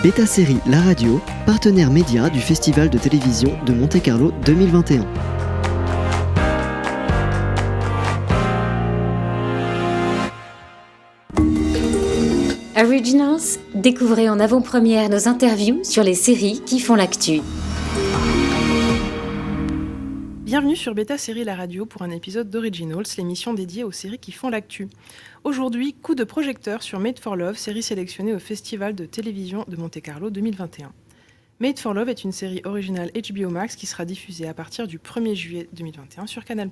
Beta Série La Radio, partenaire média du Festival de télévision de Monte-Carlo 2021. Originals, découvrez en avant-première nos interviews sur les séries qui font l'actu. Bienvenue sur Beta Série La Radio pour un épisode d'Originals, l'émission dédiée aux séries qui font l'actu. Aujourd'hui, coup de projecteur sur Made for Love, série sélectionnée au Festival de télévision de Monte-Carlo 2021. Made for Love est une série originale HBO Max qui sera diffusée à partir du 1er juillet 2021 sur Canal+.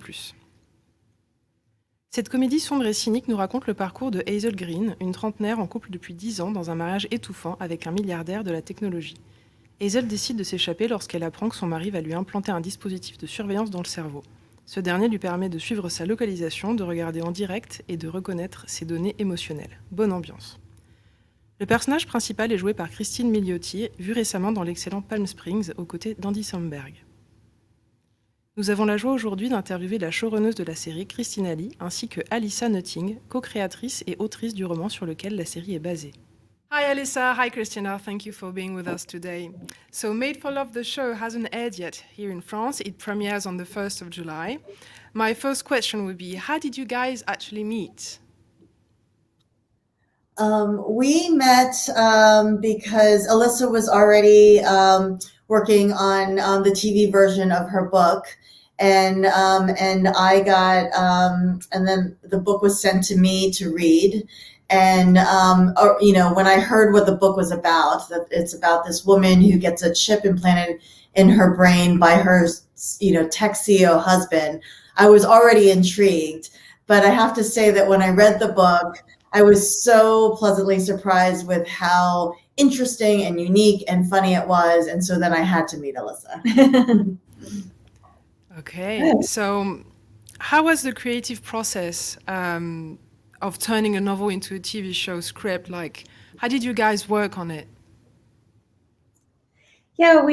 Cette comédie sombre et cynique nous raconte le parcours de Hazel Green, une trentenaire en couple depuis 10 ans dans un mariage étouffant avec un milliardaire de la technologie. Hazel décide de s'échapper lorsqu'elle apprend que son mari va lui implanter un dispositif de surveillance dans le cerveau. Ce dernier lui permet de suivre sa localisation, de regarder en direct et de reconnaître ses données émotionnelles. Bonne ambiance. Le personnage principal est joué par Christine Milioti, vue récemment dans l'excellent Palm Springs aux côtés d'Andy Samberg. Nous avons la joie aujourd'hui d'interviewer la showrunneuse de la série, Christina ainsi que Alissa, co-créatrice et autrice du roman sur lequel la série est basée. Hi Alissa, hi Christina, thank you for being with us today. So Made for Love, the show, hasn't aired yet here in France. It premieres on the 1st of July. My first question would be, how did you guys actually meet? We met because Alissa was already working on the TV version of her book, and I got and then the book was sent to me to read. And, when I heard what the book was about, that it's about this woman who gets a chip implanted in her brain by her, tech CEO husband, I was already intrigued. But I have to say that when I read the book, I was so pleasantly surprised with how interesting and unique and funny it was. And so then I had to meet Alissa. Okay, so how was the creative process of turning a novel into a TV show script? Like, how did you guys work on it? Yeah,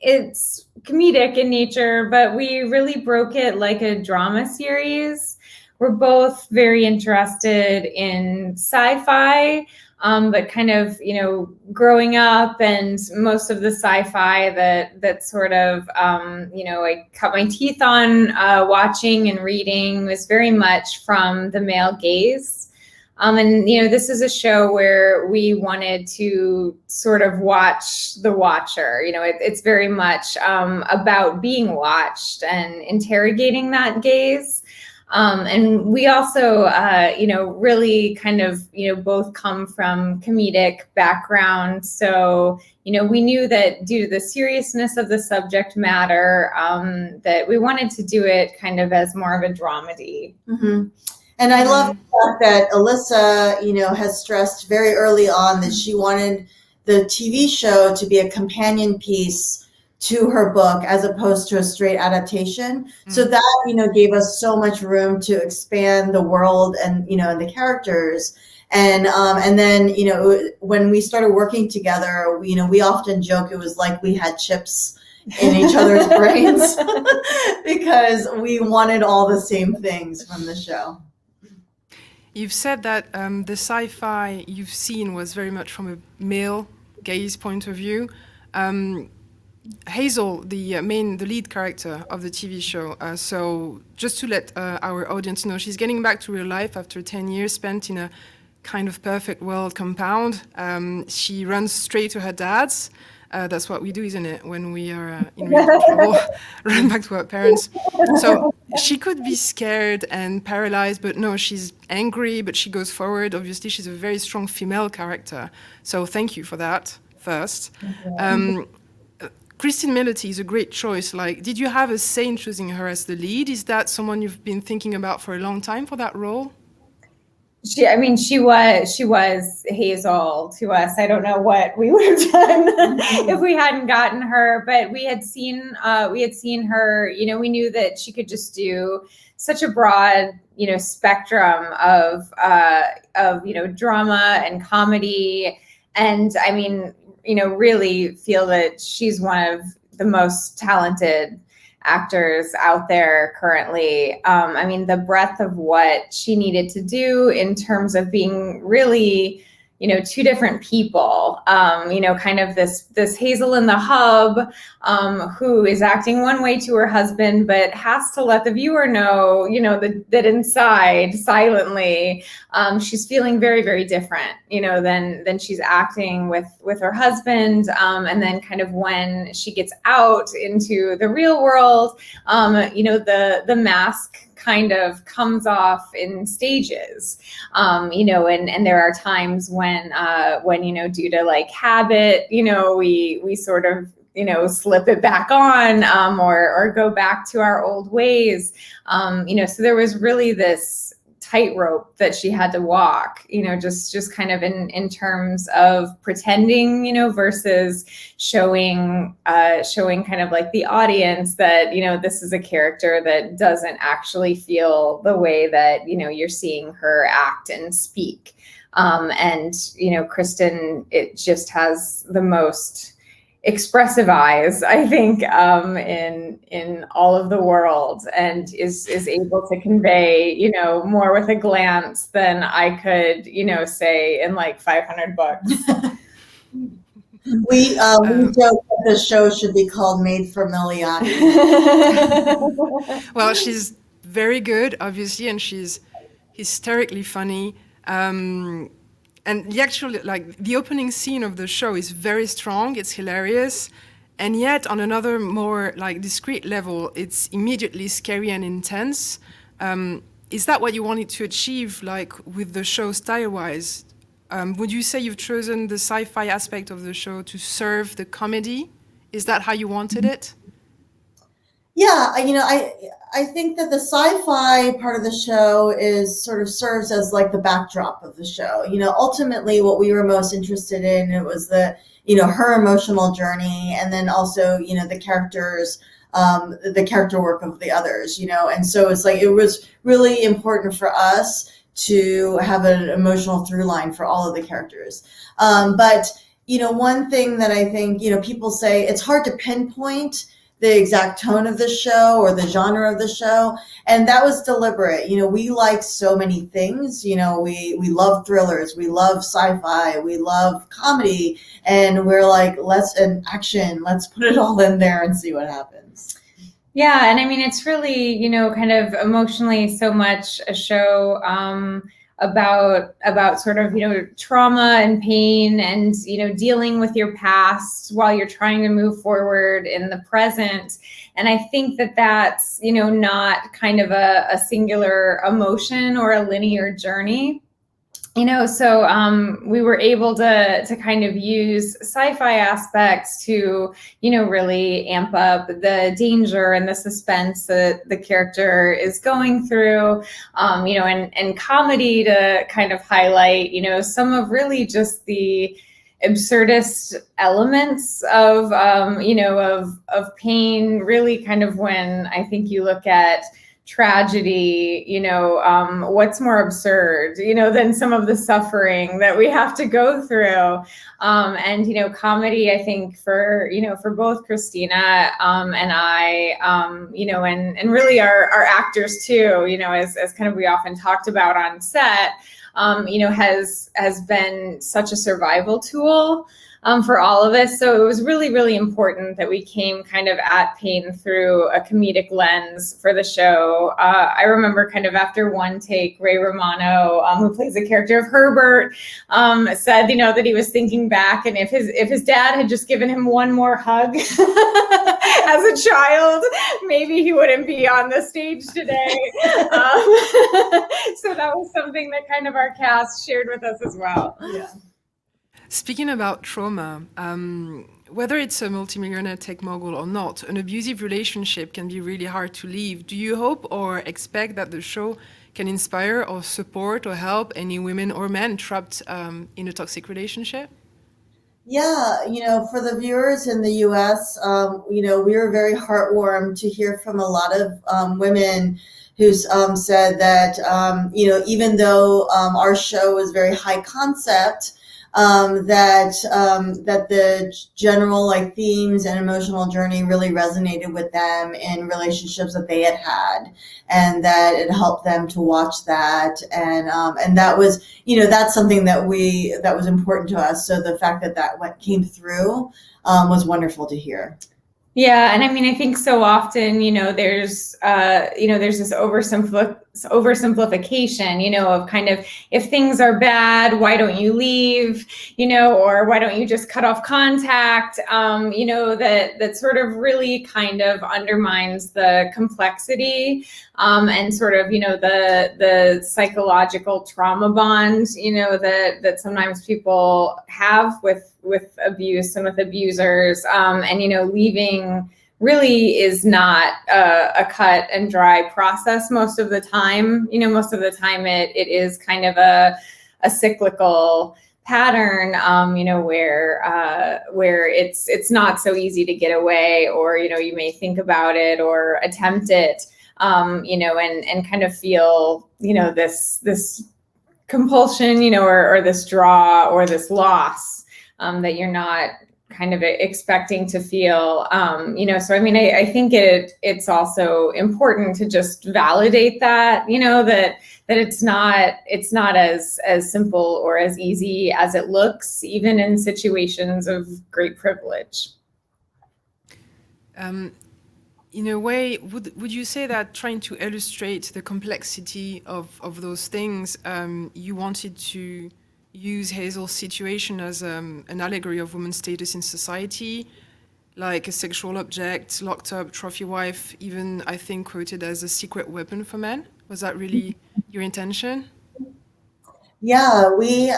it's comedic in nature, but we really broke it like a drama series. We're both very interested in sci-fi, but kind of, growing up and most of the sci-fi that sort of, I cut my teeth on watching and reading was very much from the male gaze. And, this is a show where we wanted to sort of watch the watcher. It's very much about being watched and interrogating that gaze. And we also, really kind of, both come from comedic background. So, we knew that due to the seriousness of the subject matter, that we wanted to do it kind of as more of a dramedy. Mm-hmm. And I love the fact that Alissa, has stressed very early on that she wanted the TV show to be a companion piece to her book as opposed to a straight adaptation. So that, gave us so much room to expand the world and, and the characters. And then, when we started working together, we often joke it was like we had chips in each other's brains because we wanted all the same things from the show. You've said that the sci-fi you've seen was very much from a male gaze point of view. Hazel, the lead character of the TV show, so just to let our audience know, she's getting back to real life after 10 years spent in a kind of perfect world compound. She runs straight to her dad's. That's what we do, isn't it? When we are in real trouble, run back to our parents. So she could be scared and paralyzed, but no, she's angry, but she goes forward. Obviously, she's a very strong female character. So thank you for that, first. Christine Milioti is a great choice. Like, did you have a say in choosing her as the lead? Is that someone you've been thinking about for a long time for that role? She was Hazel to us. I don't know what we would have done if we hadn't gotten her, but we had seen her, we knew that she could just do such a broad, spectrum of drama and comedy. And really feel that she's one of the most talented actors out there currently. The breadth of what she needed to do in terms of being really, two different people, kind of this Hazel in the hub, who is acting one way to her husband, but has to let the viewer know, that inside, silently, she's feeling very, very different, than she's acting with her husband. And then kind of when she gets out into the real world, the mask kind of comes off in stages, and there are times when due to like habit, we sort of, slip it back on, or go back to our old ways. So there was really this tightrope that she had to walk, just kind of in terms of pretending, versus showing kind of like the audience that, this is a character that doesn't actually feel the way that, you're seeing her act and speak. And Kristen, it just has the most expressive eyes, I think, in all of the world, and is able to convey, more with a glance than I could, say in like 500 books. We joke that the show should be called Made for Miliani. Well, she's very good, obviously, and she's hysterically funny. And the opening scene of the show is very strong. It's hilarious. And yet on another more like discreet level, it's immediately scary and intense. Is that what you wanted to achieve, like with the show style-wise? Would you say you've chosen the sci-fi aspect of the show to serve the comedy? Is that how you wanted it? Yeah, I think that the sci-fi part of the show is sort of serves as like the backdrop of the show. Ultimately what we were most interested in, it was her emotional journey, and then also, the characters, the character work of the others, and so it's like, it was really important for us to have an emotional through line for all of the characters. But, one thing that I think, people say it's hard to pinpoint the exact tone of the show or the genre of the show. And that was deliberate. We like so many things. We love thrillers, we love sci-fi, we love comedy, and we're like, let's put it all in there and see what happens. Yeah, and I mean, it's really, kind of emotionally so much a show about sort of, trauma and pain and, dealing with your past while you're trying to move forward in the present. And I think that that's, not kind of a singular emotion or a linear journey. So we were able to kind of use sci-fi aspects to, really amp up the danger and the suspense that the character is going through, and comedy to kind of highlight, some of really just the absurdist elements of, of pain, really kind of when I think you look at tragedy, what's more absurd, than some of the suffering that we have to go through. And, comedy, I think for both Christina, and I, and really our actors too, as kind of we often talked about on set, has been such a survival tool for all of us. So it was really, really important that we came kind of at pain through a comedic lens for the show. I remember kind of after one take, Ray Romano, who plays the character of Herbert, said, that he was thinking back, and if his dad had just given him one more hug as a child, maybe he wouldn't be on the stage today. So that was something that kind of our cast shared with us as well. Yeah. Speaking about trauma, whether it's a multimillionaire tech mogul or not, an abusive relationship can be really hard to leave. Do you hope or expect that the show can inspire or support or help any women or men trapped in a toxic relationship? Yeah, for the viewers in the US, we were very heartwarmed to hear from a lot of women who said that, even though our show was very high concept, that the general like themes and emotional journey really resonated with them in relationships that they had had, and that it helped them to watch that, and that was, that's something that was important to us. So the fact that came through was wonderful to hear. Yeah, and I mean, I think so often, there's this oversimplification, of kind of, if things are bad, why don't you leave, or why don't you just cut off contact, that sort of really kind of undermines the complexity, and sort of, the psychological trauma bond, that sometimes people have with abuse and with abusers, and leaving really is not a cut and dry process most of the time. Most of the time it is kind of a cyclical pattern, where it's not so easy to get away, or you may think about it or attempt it, and kind of feel this compulsion, or this draw or this loss, that you're not kind of expecting to feel, so I mean, I think it's also important to just validate that, that it's not as simple or as easy as it looks, even in situations of great privilege. In a way, would you say that trying to illustrate the complexity of those things, you wanted to use Hazel's situation as an allegory of women's status in society, like a sexual object, locked up, trophy wife, even I think quoted as a secret weapon for men? Was that really your intention? Yeah, we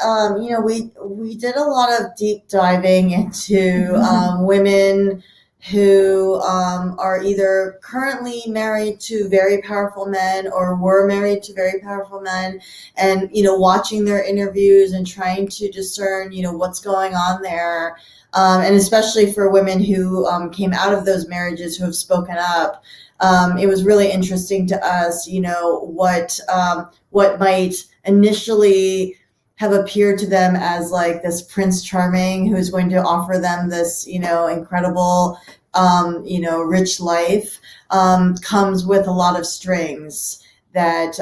did a lot of deep diving into women who are either currently married to very powerful men or were married to very powerful men, and watching their interviews and trying to discern what's going on there, and especially for women who came out of those marriages who have spoken up. It was really interesting to us, what might initially have appeared to them as like this Prince Charming who's going to offer them this, incredible, rich life, comes with a lot of strings that,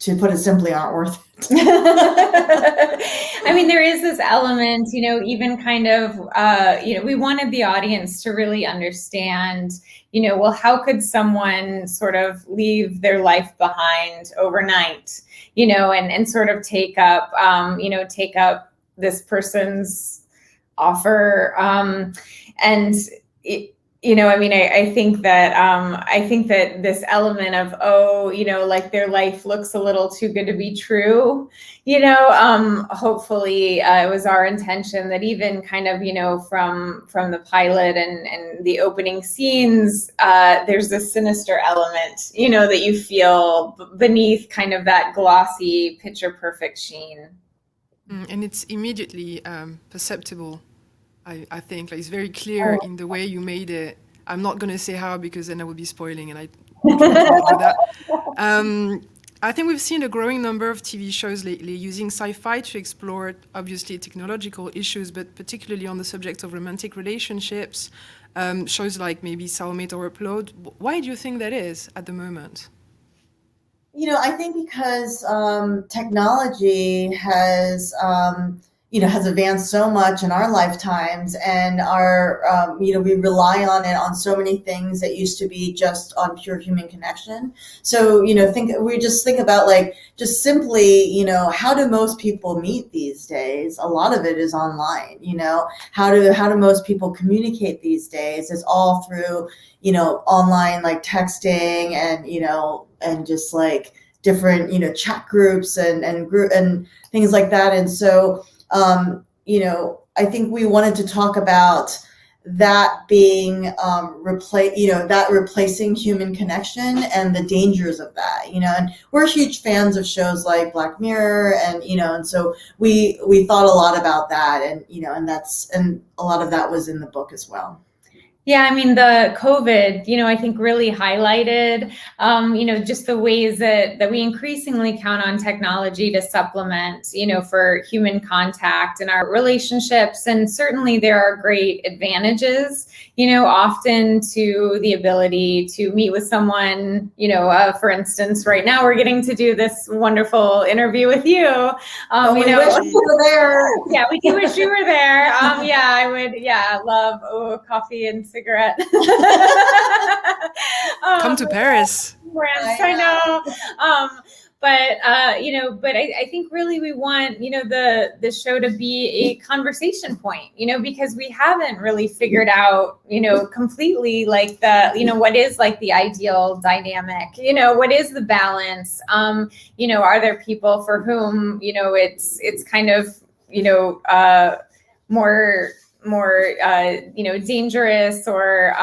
to put it simply, aren't worth it. I mean, there is this element, even kind of, we wanted the audience to really understand, well, how could someone sort of leave their life behind overnight, and sort of take up this person's offer, and I mean, I think that this element of, like their life looks a little too good to be true, hopefully it was our intention that even kind of, from the pilot and the opening scenes, there's this sinister element, that you feel beneath kind of that glossy, picture perfect sheen. And it's immediately perceptible. I think it's very clear in the way you made it. I'm not going to say how, because then I would be spoiling, and I don't do that. I think we've seen a growing number of TV shows lately using sci-fi to explore, obviously, technological issues, but particularly on the subject of romantic relationships. Shows like maybe Soulmate or Upload. Why do you think that is at the moment? I think because technology has advanced so much in our lifetimes, and we rely on it on so many things that used to be just on pure human connection. So, think about like just simply, how do most people meet these days? A lot of it is online. How do most people communicate these days? It's all through, online, like texting and just like different, chat groups and group and things like that. And so, I think we wanted to talk about that being replacing human connection and the dangers of that, and we're huge fans of shows like Black Mirror, and so we thought a lot about that, and a lot of that was in the book as well. Yeah, I mean, the COVID, I think really highlighted, just the ways that we increasingly count on technology to supplement, for human contact in our relationships. And certainly there are great advantages, often to the ability to meet with someone, for instance, right now we're getting to do this wonderful interview with you. We wish you were there. Yeah, we do wish you were there. Yeah, I would, love coffee and cigarette. Come to Paris. France, I know. But I think really we want, the show to be a conversation point, because we haven't really figured out, completely like what is like the ideal dynamic, what is the balance? Are there people for whom, it's kind of, more dangerous or,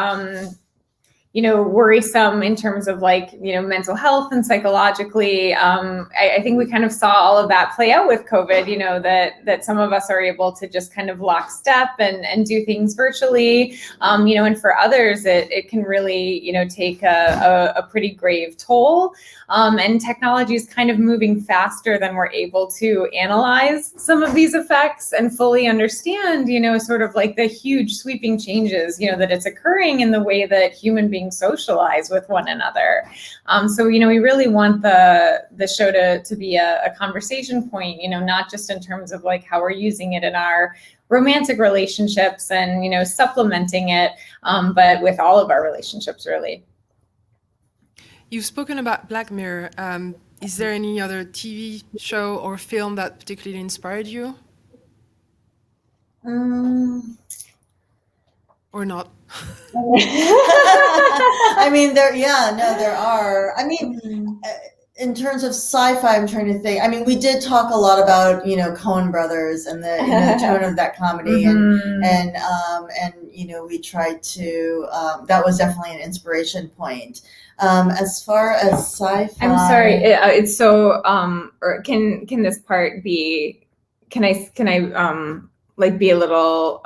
worrisome in terms of like, mental health and psychologically. I think we kind of saw all of that play out with COVID, that some of us are able to just kind of lockstep and do things virtually, and for others, it can really, take a pretty grave toll. And technology is kind of moving faster than we're able to analyze some of these effects and fully understand, sort of like the huge sweeping changes, that it's occurring in the way that human beings socialize with one another. So, we really want the show to be a conversation point, not just in terms of like how we're using it in our romantic relationships and, supplementing it, but with all of our relationships, really. You've spoken about Black Mirror. Is there any other TV show or film that particularly inspired you? Or not? I mean, there are. I mean, in terms of sci-fi, I'm trying to think. I mean, we did talk a lot about, Coen Brothers and the tone of that comedy, and we tried to. That was definitely an inspiration point. As far as sci-fi, I'm sorry. It's so. Or can this part be? Can I like be a little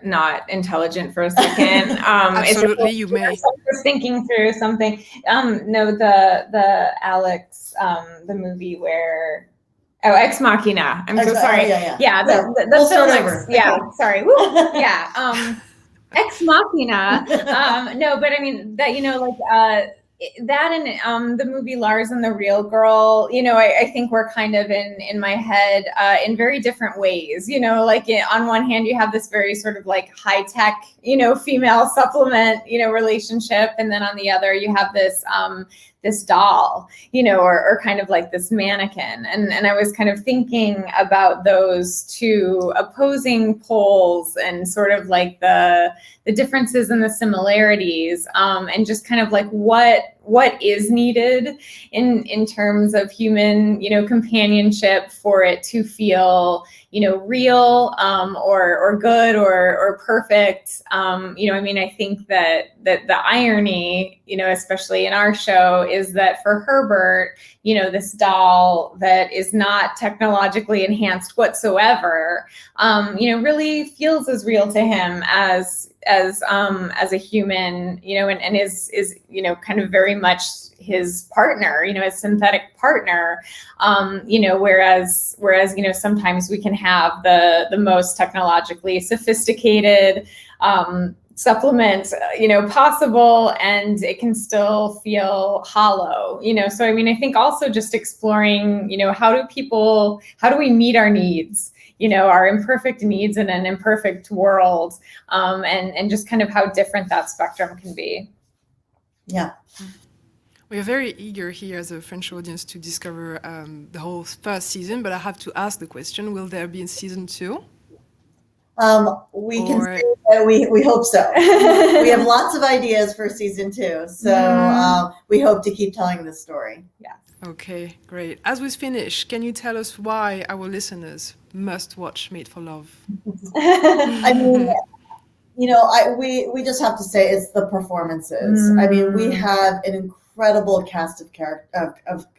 not intelligent for a second? Absolutely, you may. I was thinking through something. No, the Alex, the movie where. Oh, Ex Machina. I'm so sorry. Yeah. The we'll film. start over. Yeah. Sorry. Woo. Yeah. Ex Machina. No, but I mean that, that and the movie Lars and the Real Girl, I think we're kind of in my head in very different ways. Like on one hand, you have this very sort of like high tech, female supplement, relationship, and then on the other, you have this this doll, or kind of like this mannequin. And I was kind of thinking about those two opposing poles and sort of like the differences and the similarities, and just kind of like what is needed in terms of human, companionship for it to feel, real, or good or perfect. I think that the irony, especially in our show, is that for Herbert, this doll that is not technologically enhanced whatsoever, really feels as real to him as a human, and is kind of very much his partner, his synthetic partner, whereas sometimes we can have the most technologically sophisticated supplement, possible, and it can still feel hollow, So, I think also just exploring, how do we meet our needs? Our imperfect needs in an imperfect world, and just kind of how different that spectrum can be. Yeah. We are very eager here as a French audience to discover the whole first season, but I have to ask the question, will there be a season 2? We can say that we hope so. We have lots of ideas for season 2, so we hope to keep telling this story. Yeah. Okay, great. As we finish, can you tell us why our listeners must watch Made for Love? I mean, we just have to say it's the performances. I mean, we have an incredible cast of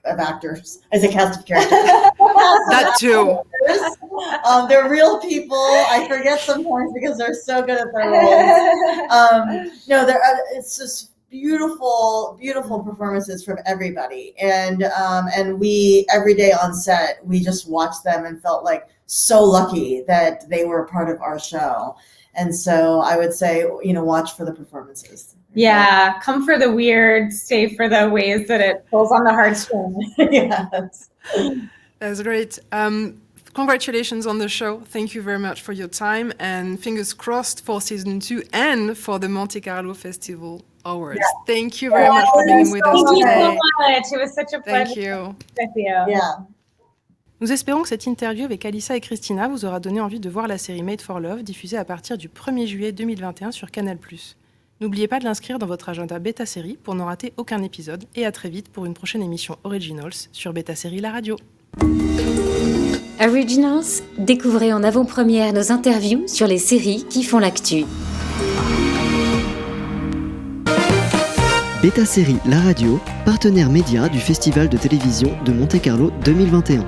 actors. As a cast of characters. That too. actors. They're real people. I forget sometimes because they're so good at their roles. No, it's just beautiful, beautiful performances from everybody. And we, every day on set, we just watched them and felt like so lucky that they were a part of our show. And so I would say, watch for the performances. Yeah, come for the weird, stay for the ways that it pulls on the heartstrings. Yes. That's great. Congratulations on the show. Thank you very much for your time, and fingers crossed for season 2 and for the Monte-Carlo Festival Awards. Yeah. Thank you very much for being with us today. Thank you so much. It was such a pleasure. Thank you. With you. Yeah. Nous espérons que cette interview avec Alissa et Christina vous aura donné envie de voir la série Made for Love diffusée à partir du 1er juillet 2021 sur Canal+. N'oubliez pas de l'inscrire dans votre agenda Beta Série pour ne rater aucun épisode, et à très vite pour une prochaine émission Originals sur Beta Série la radio. Originals, découvrez en avant-première nos interviews sur les séries qui font l'actu. Beta Série la radio, partenaire média du Festival de télévision de Monte-Carlo 2021.